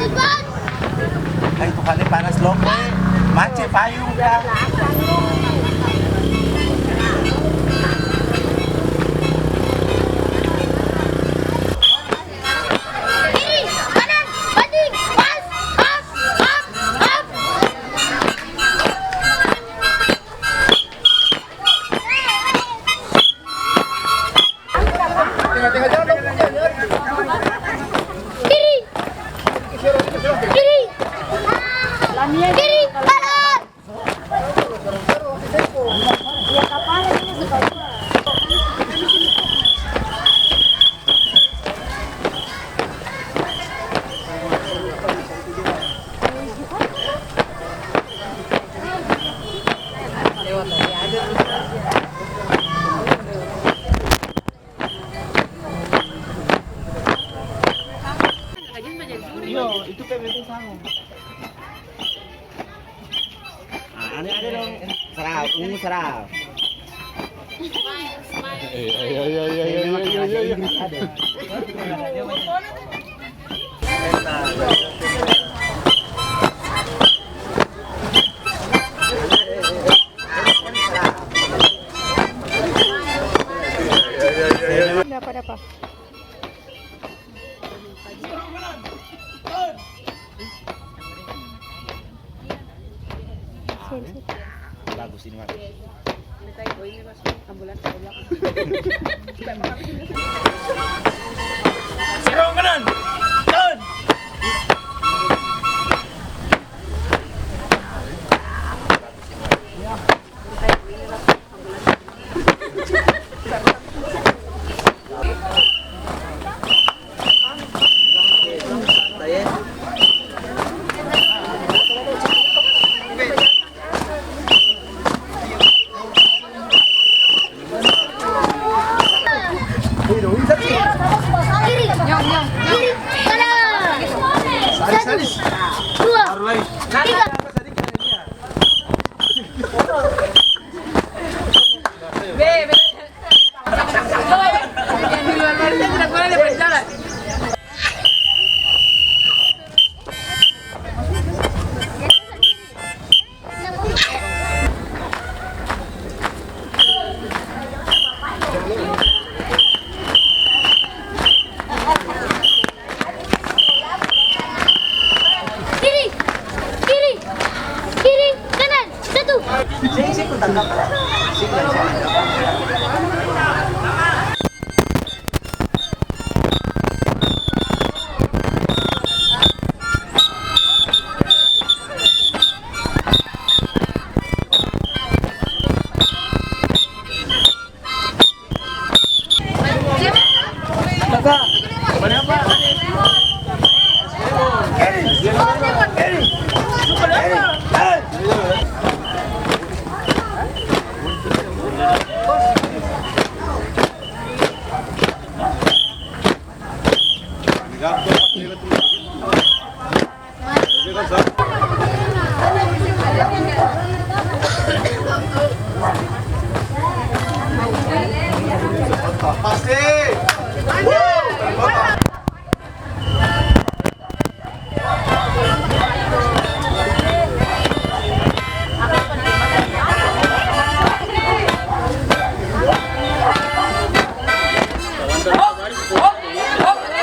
Ay, itu kali panas lope. Macet payung ka. Itu PBB sama. Ada dong. Serap, ungu serap. Iya. Dapat apa? Bagus ini, Mas. Serong kanan. Jalan.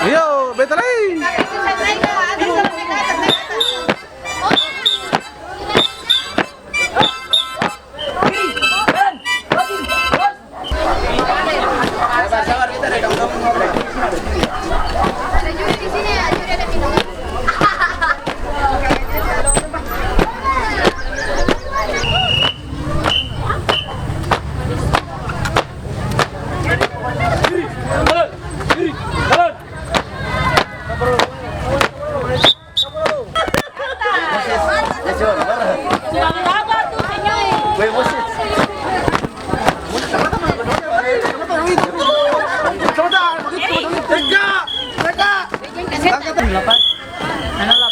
Ayo, betul lagi.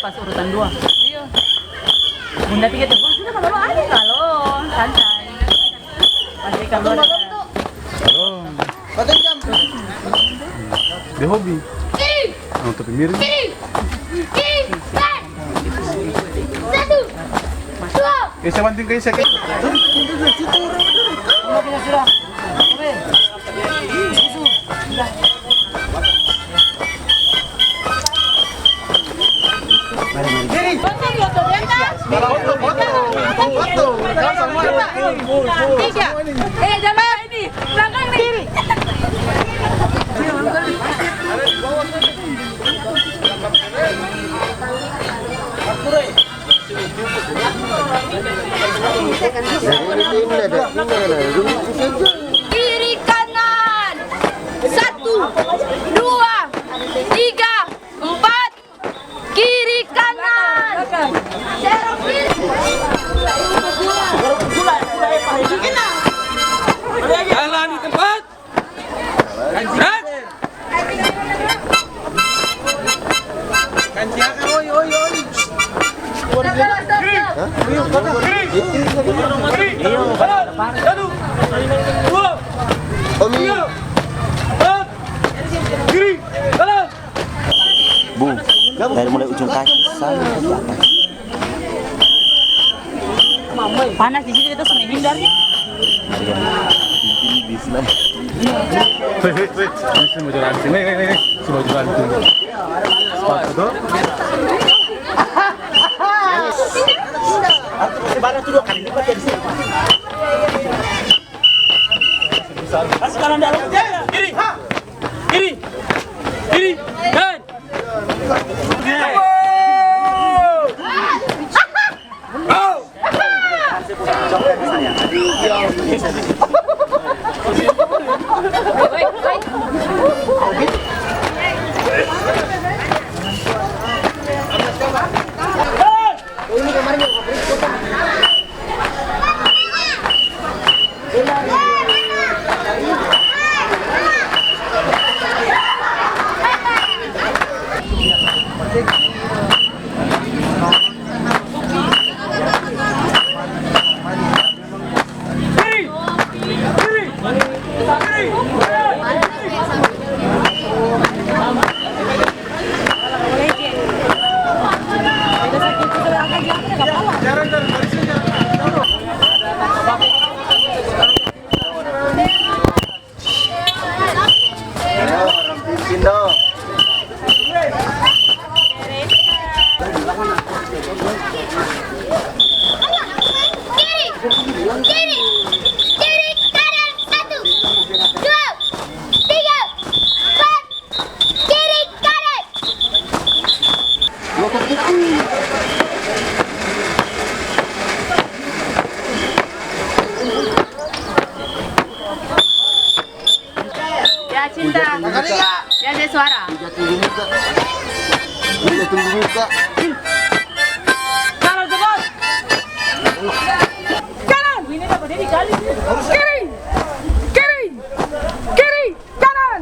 Pas urutan 2. Iya. Bunda 3 tuh. Sudah kalau ada kalau santai. Pasti kalau ada. Oh. Patay jam. Di hobi. Oh, tapi miring. Isa banting kayo sa Tiga. Jangan ini. Belakang nih. Kiri kanan. 1, 2, 3, 4. Kiri kanan. Serong kiri. Jalan di tempat. Gerak. Satu, dua, tiga, empat, kiri, kanan. Dari mulai ujung kaki sampai ke atas. Panas di sini kita harus menghindarnya. Ini mau jalan sini, nih. Semua jalan sini. Sepatu. Sebarang tuh 2 kali lipat ya di sini. Kasih kanan dalam. Kiri, kiri, kiri, kanan. Ya cinta. Ya ada suara. Kanan cepat. Kanan. Ini dapat ini kali. Kiri. Kiri. Kiri. Kanan.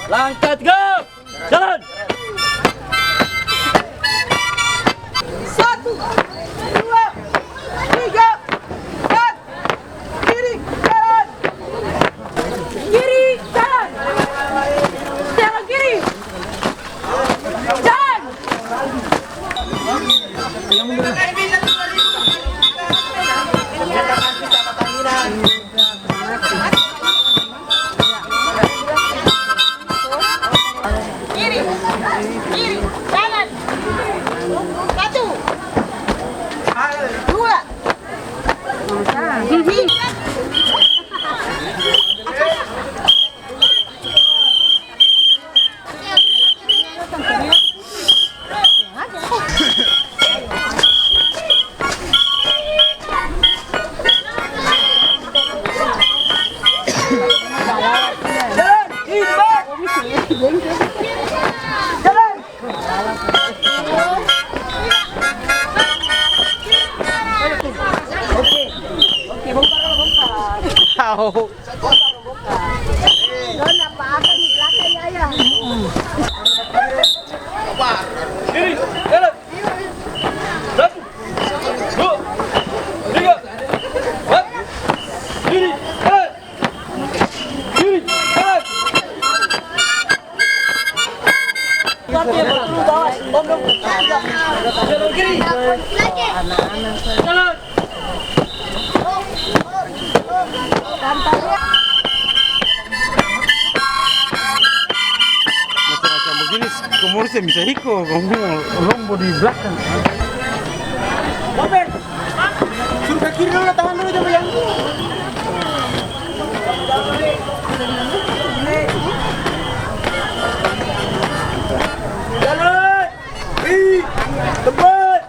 Langkat go. Jalan. 1, 2, 3, 4. Kiri kanan. Kiri kanan. Jalan kiri. Jalan. Wow. Kiri, kanan. Satu, dua, tiga, empat. Kiri, kanan. Kiri, kanan. Jalan kiri. Jalan. Macam-macam begini, kemudian saya bisa hiko, lombo di belakang. Suruh ke kiri dulu, tangan dulu coba yang. Jalan. Tempat.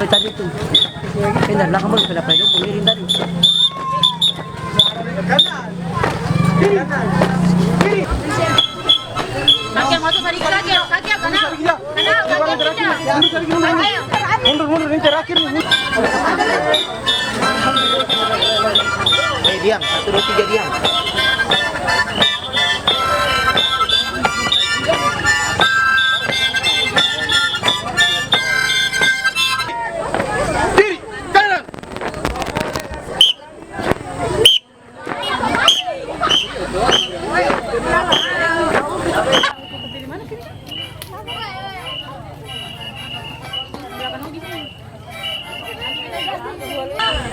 Tadi tuh, pindah belakang baru sudah payung, miring tadi. Kaki yang waktu tadi kaki yang kanan. Mundur, ini terakhir nih. Diam, 1, 2, 3 diam. Kiri, kanan.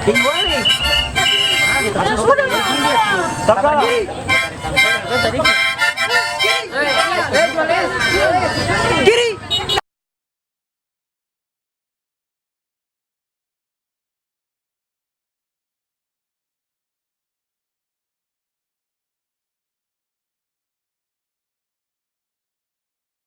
Tinggal nih. Tadi.